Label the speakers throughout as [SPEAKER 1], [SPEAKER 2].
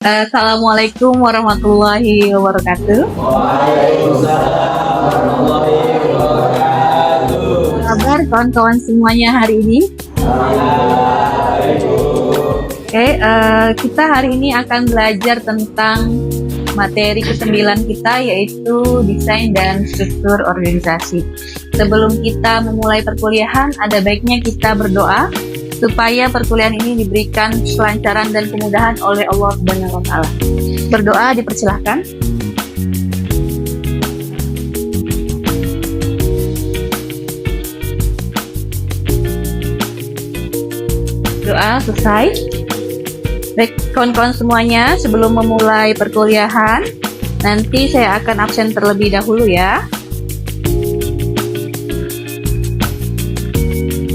[SPEAKER 1] Assalamualaikum warahmatullahi wabarakatuh.
[SPEAKER 2] Waalaikumsalam warahmatullahi wabarakatuh.
[SPEAKER 1] Kabar kawan-kawan semuanya hari ini? Oke, kita hari ini akan belajar tentang materi ke-9 kita, yaitu desain dan struktur organisasi. Sebelum kita memulai perkuliahan, ada baiknya kita berdoa supaya perkuliahan ini diberikan kelancaran dan kemudahan oleh Allah Subhanahu wa Ta'ala. Berdoa dipersilahkan. Doa selesai. Baik, kawan-kawan semuanya, sebelum memulai perkuliahan, nanti saya akan absen terlebih dahulu ya.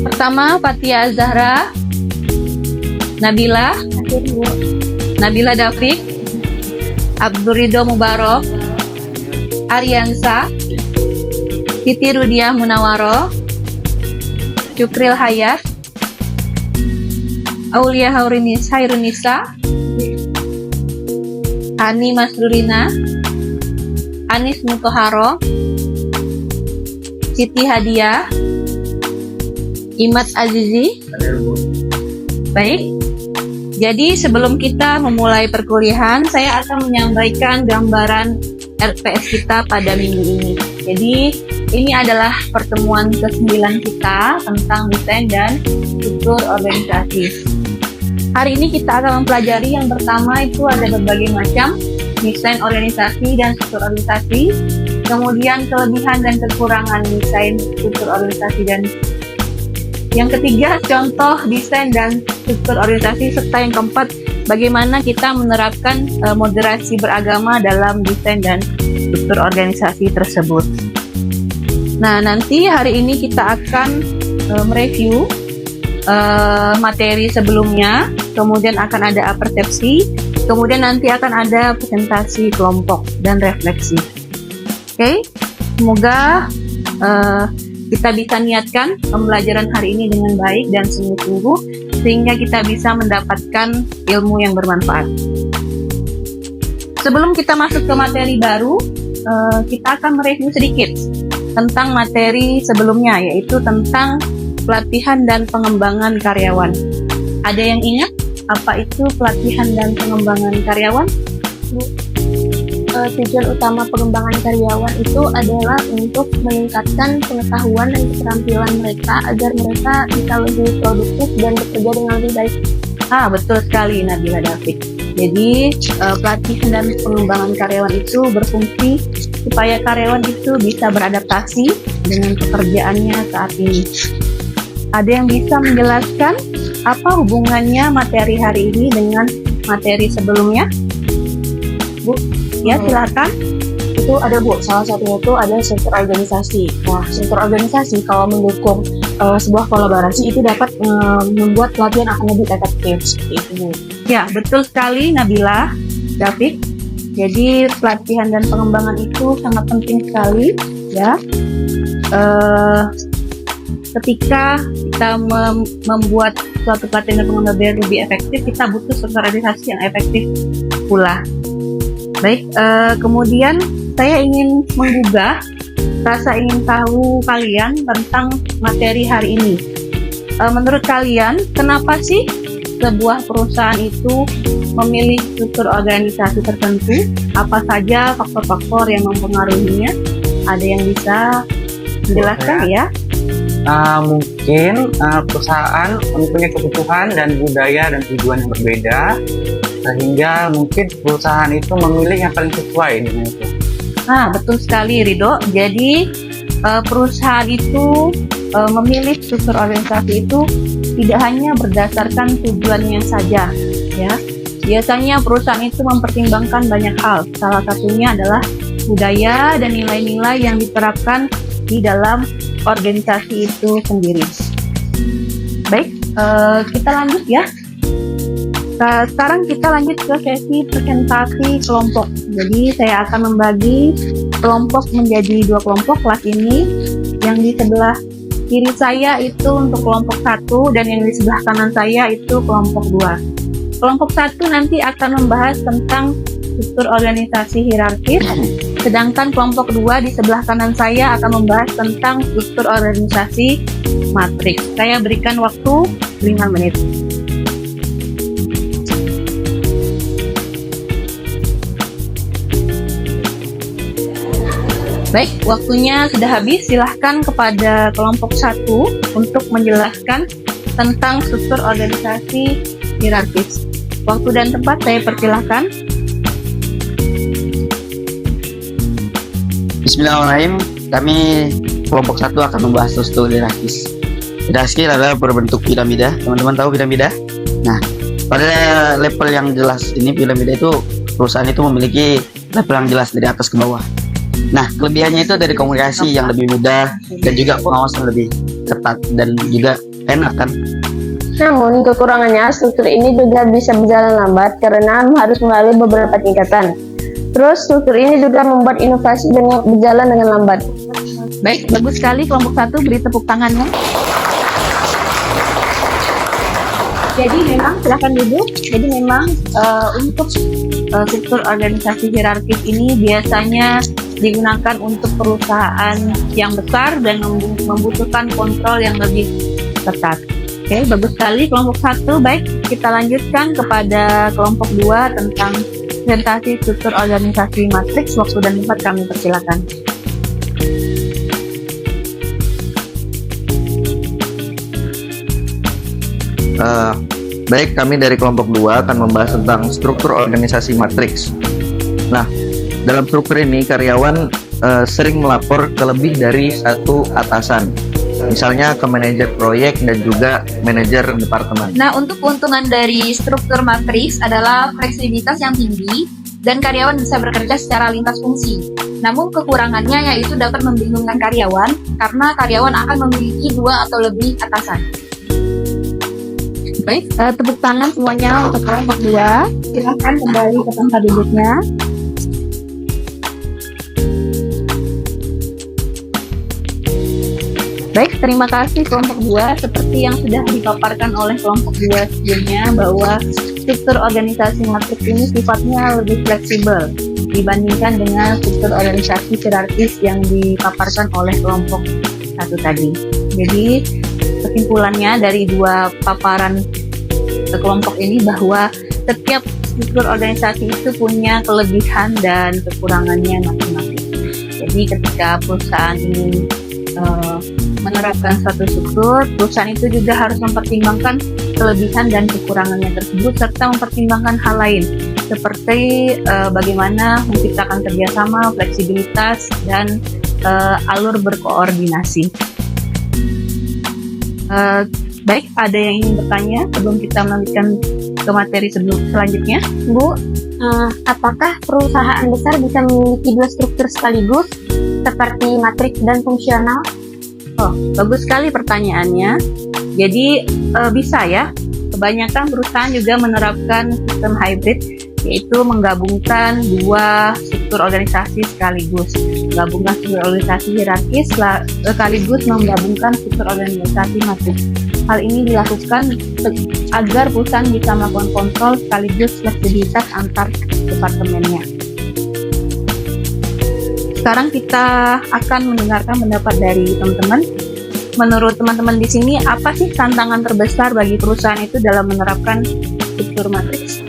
[SPEAKER 1] Pertama, Fathia Zahra, Nabila Dafiq, Abdur Ridho Mubarok, Aryansa, Siti Rudiah Munawaroh, Cukril Hayat, Aulia Hairunisa, Hani Masrurina, Anis Mutoharo, Siti Hadiah, Imat Azizi. Baik, jadi sebelum kita memulai perkuliahan, saya akan menyampaikan gambaran RPS kita pada minggu ini. Jadi ini adalah pertemuan ke-9 kita tentang desain dan struktur organisasi. Hari ini kita akan mempelajari yang pertama itu ada berbagai macam desain organisasi dan struktur organisasi, kemudian kelebihan dan kekurangan desain struktur organisasi, dan yang ketiga contoh desain dan struktur organisasi, serta yang keempat bagaimana kita menerapkan moderasi beragama dalam desain dan struktur organisasi tersebut. Nah, nanti hari ini kita akan mereview materi sebelumnya, kemudian akan ada persepsi, kemudian nanti akan ada presentasi kelompok dan refleksi. Oke, semoga kita bisa niatkan pembelajaran hari ini dengan baik dan sungguh-sungguh, sehingga kita bisa mendapatkan ilmu yang bermanfaat. Sebelum kita masuk ke materi baru, kita akan mereview sedikit tentang materi sebelumnya, yaitu tentang pelatihan dan pengembangan karyawan. Ada yang ingat apa itu pelatihan dan pengembangan karyawan?
[SPEAKER 3] Tujuan utama pengembangan karyawan itu adalah untuk meningkatkan pengetahuan dan keterampilan mereka agar mereka bisa lebih produktif dan bekerja dengan lebih baik.
[SPEAKER 1] Betul sekali Nabila Dafiq. Jadi pelatihan dan pengembangan karyawan itu berfungsi supaya karyawan itu bisa beradaptasi dengan pekerjaannya saat ini. Ada yang bisa menjelaskan apa hubungannya materi hari ini dengan materi sebelumnya? Bu? Ya, silakan.
[SPEAKER 3] Itu ada Bu, salah satunya itu ada struktur organisasi. Nah, struktur organisasi kalau mendukung sebuah kolaborasi itu dapat membuat pelatihan akan lebih efektif, seperti itu Bu.
[SPEAKER 1] Ya, betul sekali Nabila Dafiq. Jadi pelatihan dan pengembangan itu sangat penting sekali ya. Ketika kita membuat suatu pelatihan dan pengembangan lebih efektif, kita butuh struktur organisasi yang efektif pula. Baik, kemudian saya ingin menggugah rasa ingin tahu kalian tentang materi hari ini. Menurut kalian, kenapa sih sebuah perusahaan itu memilih struktur organisasi tertentu? Apa saja faktor-faktor yang mempengaruhinya? Ada yang bisa menjelaskan ya?
[SPEAKER 2] Mungkin perusahaan mempunyai kebutuhan dan budaya dan tujuan yang berbeda, sehingga mungkin perusahaan itu memilih yang paling sesuai dengan itu.
[SPEAKER 1] Betul sekali Ridho. Jadi perusahaan itu memilih struktur organisasi itu tidak hanya berdasarkan tujuannya saja ya. Biasanya perusahaan itu mempertimbangkan banyak hal. Salah satunya adalah budaya dan nilai-nilai yang diterapkan di dalam organisasi itu sendiri. Baik, kita lanjut ya. Sekarang kita lanjut ke sesi presentasi kelompok. Jadi saya akan membagi kelompok menjadi 2 kelompok kelas ini. Yang di sebelah kiri saya itu untuk kelompok 1 dan yang di sebelah kanan saya itu kelompok 2. Kelompok 1 nanti akan membahas tentang struktur organisasi hierarkis, sedangkan kelompok 2 di sebelah kanan saya akan membahas tentang struktur organisasi matriks. Saya berikan waktu 5 menit. Baik, waktunya sudah habis. Silahkan kepada kelompok 1 untuk menjelaskan tentang struktur organisasi hierarkis. Waktu dan tempat saya persilahkan.
[SPEAKER 4] Bismillahirrahmanirrahim. Kami kelompok 1 akan membahas struktur hierarkis. Hierarki adalah berbentuk piramida. Teman-teman tahu piramida? Nah, pada level yang jelas ini piramida itu perusahaan itu memiliki level yang jelas dari atas ke bawah. Nah, kelebihannya itu dari komunikasi yang lebih mudah dan juga pengawasan lebih ketat dan juga enak kan.
[SPEAKER 3] Namun kekurangannya struktur ini juga bisa berjalan lambat karena harus melalui beberapa tingkatan. Terus struktur ini juga membuat inovasi berjalan dengan lambat.
[SPEAKER 1] Baik, bagus sekali kelompok 1, beri tepuk tangannya. Jadi memang silahkan duduk. Jadi memang untuk struktur organisasi hierarkis ini biasanya digunakan untuk perusahaan yang besar dan membutuhkan kontrol yang lebih ketat. Oke, bagus sekali kelompok 1. Baik, kita lanjutkan kepada kelompok 2 tentang presentasi struktur organisasi matriks. Waktu dan tempat kami persilakan.
[SPEAKER 5] Baik, kami dari kelompok 2 akan membahas tentang struktur organisasi matriks. Nah, dalam struktur ini karyawan sering melapor ke lebih dari satu atasan, misalnya ke manajer proyek dan juga manajer departemen.
[SPEAKER 1] Nah, untuk keuntungan dari struktur matriks adalah fleksibilitas yang tinggi dan karyawan bisa bekerja secara lintas fungsi. Namun kekurangannya yaitu dapat membingungkan karyawan karena karyawan akan memiliki 2 atau lebih atasan. Baik, tepuk tangan semuanya untuk kelompok 2. Silahkan kembali ke tempat duduknya. Baik, terima kasih kelompok 2. Seperti yang sudah dipaparkan oleh kelompok 2 sebelumnya, bahwa struktur organisasi matriks ini sifatnya lebih fleksibel dibandingkan dengan struktur organisasi hierarkis yang dipaparkan oleh kelompok 1 tadi. Jadi, kesimpulannya dari 2 paparan kelompok ini bahwa setiap struktur organisasi itu punya kelebihan dan kekurangannya masing-masing. Jadi ketika perusahaan ini menerapkan suatu struktur, perusahaan itu juga harus mempertimbangkan kelebihan dan kekurangannya tersebut serta mempertimbangkan hal lain seperti bagaimana menciptakan kerjasama, fleksibilitas, dan alur berkoordinasi. Baik, ada yang ingin bertanya sebelum kita melanjutkan ke materi selanjutnya?
[SPEAKER 3] Bu, apakah perusahaan besar bisa memiliki 2 struktur sekaligus seperti matriks dan fungsional?
[SPEAKER 1] Oh, bagus sekali pertanyaannya. Jadi bisa ya. Kebanyakan perusahaan juga menerapkan sistem hybrid, yaitu menggabungkan 2 struktur organisasi sekaligus. Menggabungkan struktur organisasi hierarkis sekaligus menggabungkan struktur organisasi matriks. Hal ini dilakukan agar perusahaan bisa melakukan kontrol sekaligus fleksibilitas antar departemennya. Sekarang kita akan mendengarkan pendapat dari teman-teman. Menurut teman-teman di sini, apa sih tantangan terbesar bagi perusahaan itu dalam menerapkan struktur matriks?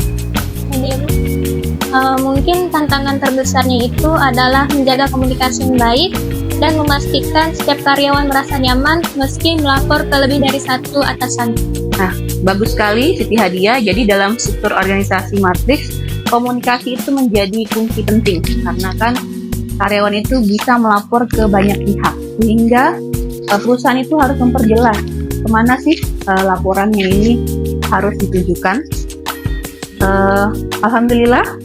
[SPEAKER 6] Mungkin tantangan terbesarnya itu adalah menjaga komunikasi yang baik dan memastikan setiap karyawan merasa nyaman meski melapor ke lebih dari satu atasan.
[SPEAKER 1] Nah, bagus sekali Siti Hadiah. Jadi dalam struktur organisasi matriks, komunikasi itu menjadi kunci penting karena kan karyawan itu bisa melapor ke banyak pihak sehingga perusahaan itu harus memperjelas kemana sih laporannya ini harus ditujukan. Alhamdulillah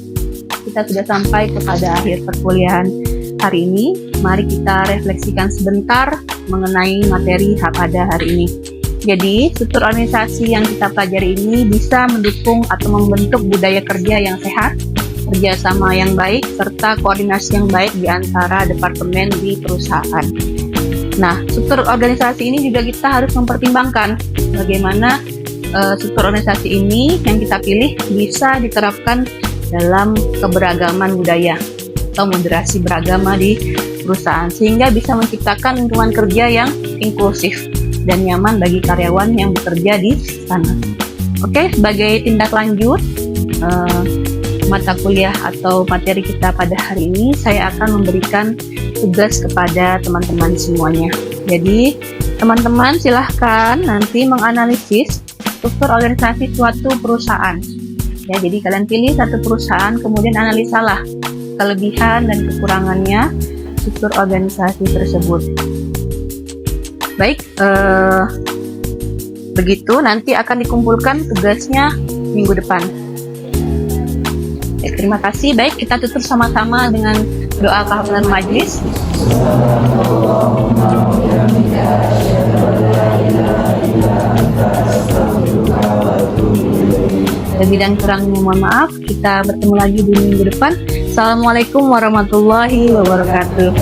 [SPEAKER 1] kita sudah sampai kepada akhir perkuliahan hari ini. Mari kita refleksikan sebentar mengenai materi pada hari ini. Jadi, struktur organisasi yang kita pelajari ini bisa mendukung atau membentuk budaya kerja yang sehat, kerjasama yang baik, serta koordinasi yang baik di antara departemen di perusahaan. Nah, struktur organisasi ini juga kita harus mempertimbangkan bagaimana struktur organisasi ini yang kita pilih bisa diterapkan dalam keberagaman budaya atau moderasi beragama di perusahaan, sehingga bisa menciptakan lingkungan kerja yang inklusif dan nyaman bagi karyawan yang bekerja di sana. Oke, sebagai tindak lanjut mata kuliah atau materi kita pada hari ini, saya akan memberikan tugas kepada teman-teman semuanya. Jadi, teman-teman silahkan nanti menganalisis struktur organisasi suatu perusahaan. Ya, jadi kalian pilih satu perusahaan, kemudian analisalah kelebihan dan kekurangannya struktur organisasi tersebut. Baik, begitu nanti akan dikumpulkan tugasnya minggu depan. Baik, terima kasih. Baik, kita tutup sama-sama dengan doa kehafatan majlis. Lebih dan kurangnya mohon maaf. Kita bertemu lagi di minggu depan. Assalamualaikum warahmatullahi wabarakatuh.